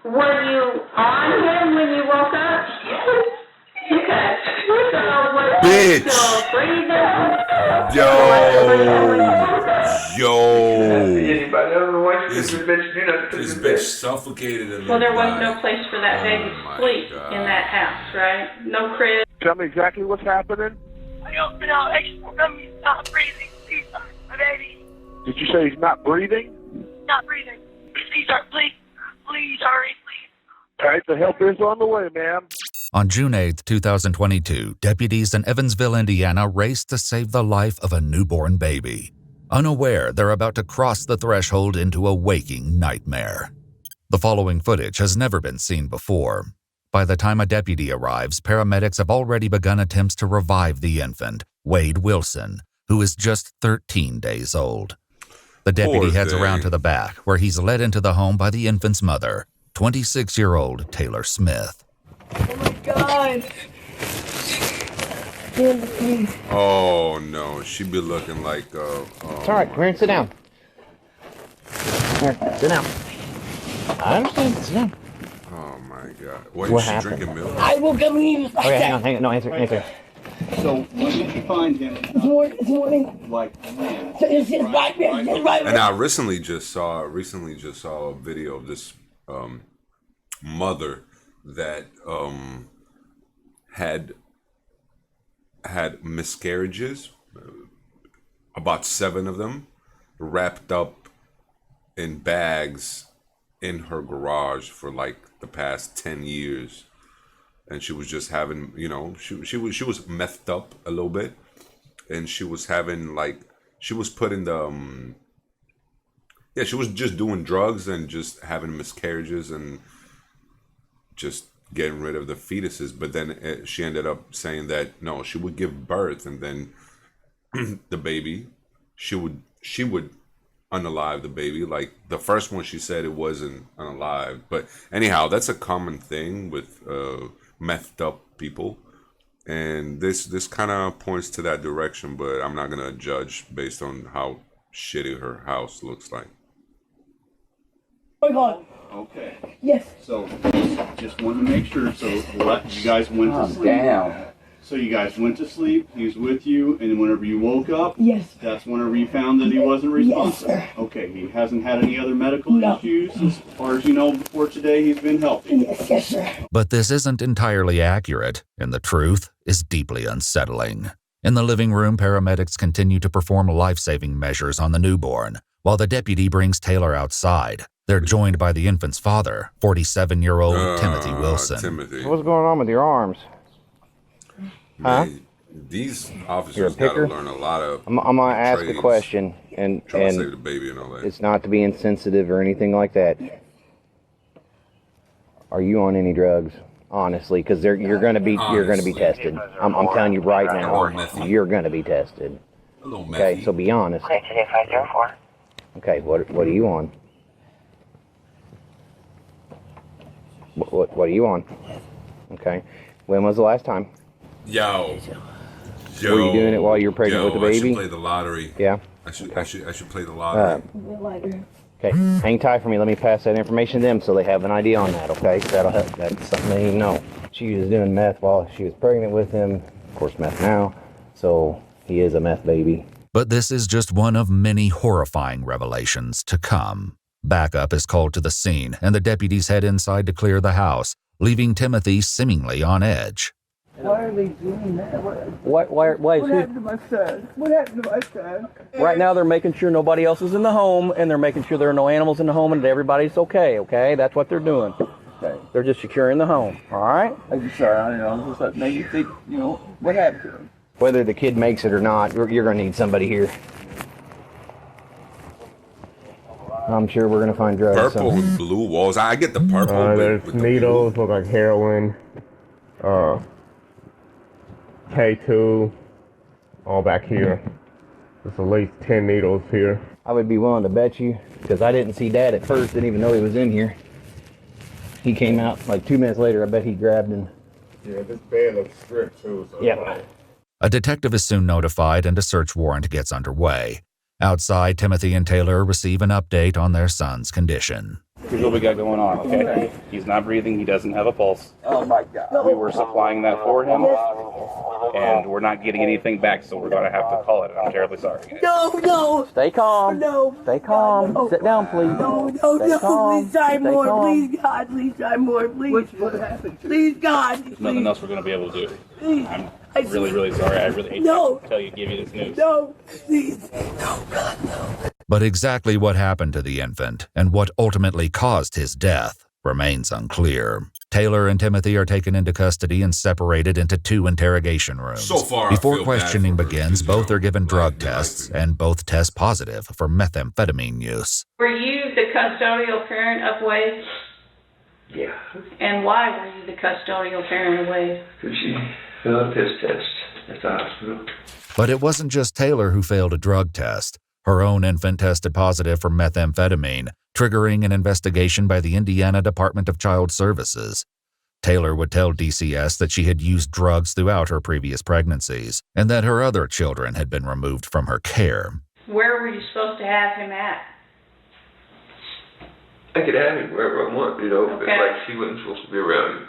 Were you on him when you woke up? Yes. Okay. So was he still breathing? Anybody? I don't know why this bitch suffocated. Well, there was no place for that baby to sleep in that house, right? No crib. Tell me exactly what's happening. I don't know. He's not breathing. Please, my baby. Did you say he's not breathing? Not breathing. Please, hurry, please. All right, the help is on the way, ma'am. On June 8, 2022, deputies in Evansville, Indiana raced to save the life of a newborn baby, unaware they're about to cross the threshold into a waking nightmare. The following footage has never been seen before. By the time a deputy arrives, paramedics have already begun attempts to revive the infant, Wade Wilson, who is just 13 days old. The deputy heads around to the back, where he's led into the home by the infant's mother, 26-year-old Taylor Smith. Oh my God. Oh no, she be looking like it's alright, come here and sit down. Here, sit down. I understand, sit down. Oh my God. What is she happened? drinking milk? I will come in. Okay, hang on, no, answer. So when did you find him? This morning. Like when? It's right. And I recently just saw a video of this mother that had miscarriages, about 7 of them, wrapped up in bags in her garage for like the past 10 years. And she was just having, she was methed up a little bit, and she was having she was putting the she was just doing drugs and just having miscarriages and just getting rid of the fetuses. But then she ended up saying that no, she would give birth, and then the baby, she would unalive the baby. Like the first one, she said it wasn't unalive. But anyhow, that's a common thing with methed up people, and this kind of points to that direction. But I'm not gonna judge based on how shitty her house looks like. Oh my God. Okay. Yes. So just wanted to make sure. So you guys went to sleep. Damn. So you guys went to sleep. He was with you, and whenever you woke up, Yes. that's whenever you found that he wasn't responsible. Yes, sir. Okay. He hasn't had any other medical No. issues as far as you know. Before today, he's been healthy. Yes, sir. But this isn't entirely accurate, and the truth is deeply unsettling. In the living room, paramedics continue to perform life-saving measures on the newborn, while the deputy brings Taylor outside. They're joined by the infant's father, 47-year-old Timothy Wilson. Timothy. What's going on with your arms? Man, these officers got to learn a lot of. I'm gonna ask a question, and trying to save the baby and all that. it's not to be insensitive or anything like that. Are you on any drugs? Honestly, because you're gonna be tested. I'm telling you right now, you're gonna be tested. Hello, Okay, so be honest. Today 504. Okay, what are you on? What are you on? Okay, when was the last time? Yo. Were you doing it while you were pregnant with the baby? I should play the lottery. Yeah. I should play the lottery. Okay, hang tight for me. Let me pass that information to them so they have an idea on that, okay? That'll help. That's something they need to know. She was doing meth while she was pregnant with him. Of course, meth now. So he is a meth baby. But this is just one of many horrifying revelations to come. Backup is called to the scene, and the deputies head inside to clear the house, leaving Timothy seemingly on edge. Why are they doing that? Why What happened to my son? What happened to my son? Right now they're making sure nobody else is in the home, and they're making sure there are no animals in the home, and that everybody's okay? That's what they're doing. Okay. They're just securing the home, all right? I'm just sorry, I don't know. Just like maybe think, what happened to him? Whether the kid makes it or not, you're going to need somebody here. I'm sure we're going to find drugs. Purple and blue walls. I get the purple. There's needles, look like heroin. K2, all back here. There's at least 10 needles here. I would be willing to bet you, because I didn't see Dad at first, didn't even know he was in here. He came out like 2 minutes later. I bet he grabbed him. Yeah, this bed looks stripped too. So Yeah. A detective is soon notified and a search warrant gets underway. Outside, Timothy and Taylor receive an update on their son's condition. Here's what we got going on, okay? He's not breathing. He doesn't have a pulse. Oh my God. We were supplying that for him, and we're not getting anything back, so we're going to have to call it. I'm terribly sorry. No. Stay calm. No. Stay calm. Sit down, please. No. Stay calm. Please try Stay more. calm. Please, God. Please try more. Please. What happened? Please, God. There's nothing else we're going to be able to do. Please. I'm really sorry. I really hate to give you this news. No. Please. No, God, no. But exactly what happened to the infant and what ultimately caused his death remains unclear. Taylor and Timothy are taken into custody and separated into 2 interrogation rooms. So far, I Before feel questioning bad for her, begins, because, both are given drug like, tests, and both test positive for methamphetamine use. Were you the custodial parent of Wade? Yeah, And why were you the custodial parent of Wade? because she failed a piss test at the hospital. But it wasn't just Taylor who failed a drug test. Her own infant tested positive for methamphetamine, triggering an investigation by the Indiana Department of Child Services. Taylor would tell DCS that she had used drugs throughout her previous pregnancies, and that her other children had been removed from her care. Where were you supposed to have him at? I could have him wherever I want, but Okay. like she wasn't supposed to be around him.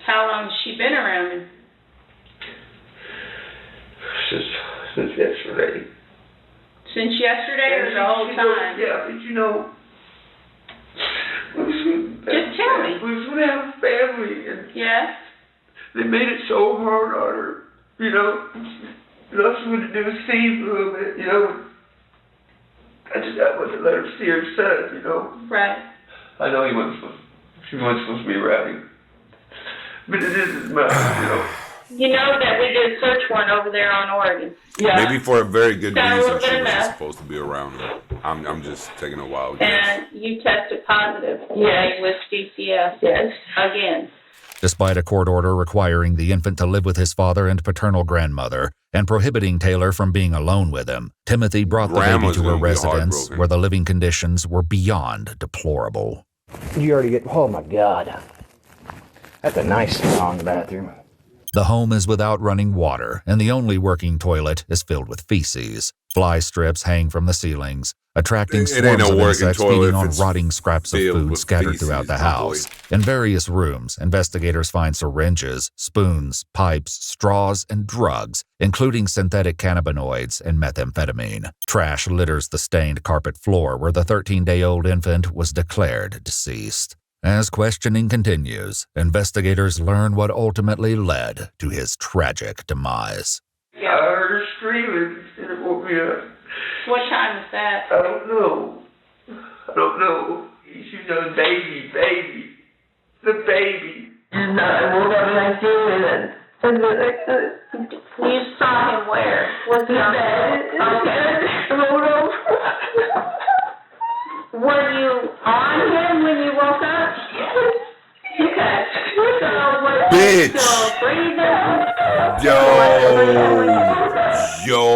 How long has she been around him? Since yesterday. Since yesterday or the whole time? Yeah, but Just tell me. We was gonna have a family, and Yeah? they made it so hard on her, And all she wanted to do was see a little bit, I just got to let her see her son, Right. I know she wasn't supposed to be around him. But it is mine, You know that we did a search warrant over there on Oregon. Yeah. Maybe for a very good So reason we're she gonna- wasn't supposed to be around him. I'm just taking a wild guess. And you tested positive. Yes. With DCS. Yes. Again. Despite a court order requiring the infant to live with his father and paternal grandmother and prohibiting Taylor from being alone with him, Timothy brought the baby Grandma's to her gonna be residence heartbroken. where the living conditions were beyond deplorable. You already get, oh my God. That's a nice long bathroom. The home is without running water, and the only working toilet is filled with feces. Fly strips hang from the ceilings, attracting It ain't swarms a of working insects toilet feeding if on it's rotting scraps of filled food with scattered feces, throughout the my house. boy. In various rooms, investigators find syringes, spoons, pipes, straws, and drugs, including synthetic cannabinoids and methamphetamine. Trash litters the stained carpet floor where the 13-day-old infant was declared deceased. As questioning continues, investigators learn what ultimately led to his tragic demise. I heard her screaming, and it woke me up. What time was that? I don't know. She was baby. The baby. And I woke up and I seen it. And then You saw him where? Was he on Okay. Were you on him when you woke up? Okay. So was he Bitch. still breathing? Yo.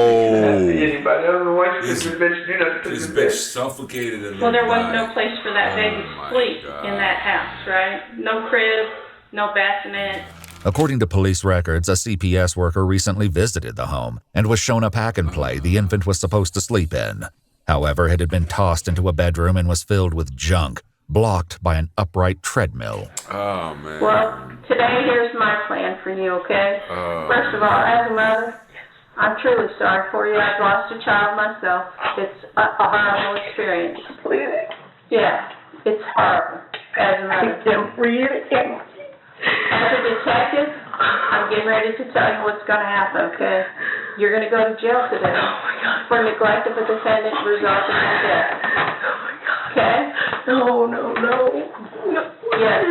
Anybody? I don't know why she This- couldn't bitch do nothing. This bitch suffocated and Well, there was died. no place for that baby Oh to my sleep God. in that house, right? No crib, no bassinet. According to police records, a CPS worker recently visited the home and was shown a pack-and-play the infant was supposed to sleep in. However, it had been tossed into a bedroom and was filled with junk, blocked by an upright treadmill. Oh, man. Well, today here's my plan for you, okay? First of all, as a mother, I'm truly sorry for you. I've lost a child myself. It's a horrible experience. Yeah, it's horrible as a mother. As a detective, I'm getting ready to tell you what's going to happen, okay? You're going to go to jail today for neglect of a defendant resulting in death. Okay? No. Yes.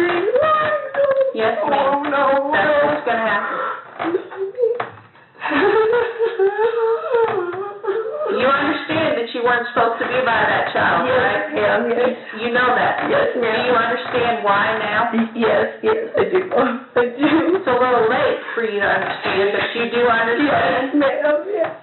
Yes, ma'am. That's what's going to happen. You understand that you weren't supposed to be by that child, right? Yes. You know that? Yes, ma'am. Do you understand why now? Yes, I do. It's a little late for you to understand, but you do understand. Yes.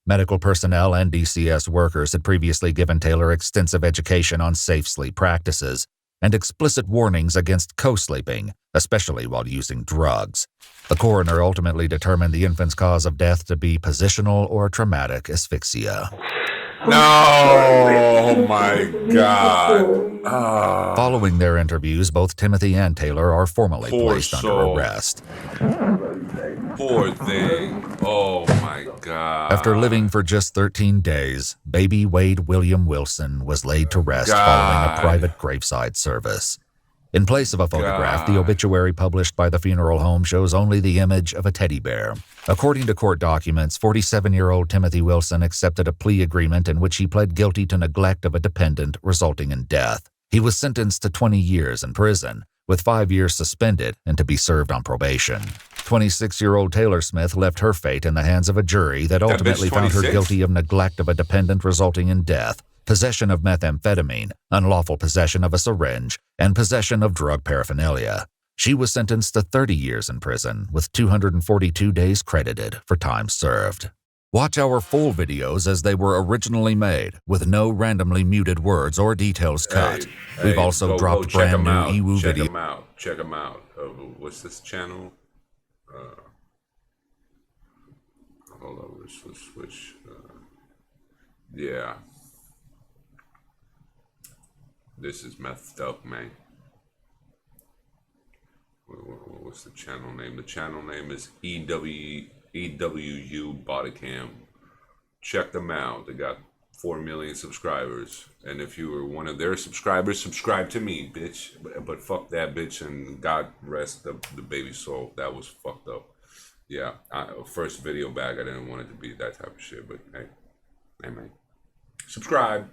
Medical personnel and DCS workers had previously given Taylor extensive education on safe sleep practices and explicit warnings against co-sleeping, especially while using drugs. The coroner ultimately determined the infant's cause of death to be positional or traumatic asphyxia. No, oh my God. Following their interviews, both Timothy and Taylor are formally Poor placed soul. under arrest. Poor thing. Oh my God. After living for just 13 days, baby Wade William Wilson was laid to rest following a private graveside service. In place of a photograph, the obituary published by the funeral home shows only the image of a teddy bear. According to court documents, 47-year-old Timothy Wilson accepted a plea agreement in which he pled guilty to neglect of a dependent, resulting in death. He was sentenced to 20 years in prison, with 5 years suspended and to be served on probation. 26-year-old Taylor Smith left her fate in the hands of a jury that ultimately found her guilty of neglect of a dependent resulting in death, possession of methamphetamine, unlawful possession of a syringe, and possession of drug paraphernalia. She was sentenced to 30 years in prison, with 242 days credited for time served. Watch our full videos as they were originally made, with no randomly muted words or details cut. We've also dropped brand new EWU videos. Check them out. What's this channel? Hold on, let's switch. Yeah. This is Methed Up, man. What's the channel name? The channel name is EWU Bodycam. Check them out. They got 4 million subscribers. And if you were one of their subscribers, subscribe to me, bitch. But fuck that bitch, and God rest the baby's soul. That was fucked up. Yeah, first video back, I didn't want it to be that type of shit. But hey man. Subscribe.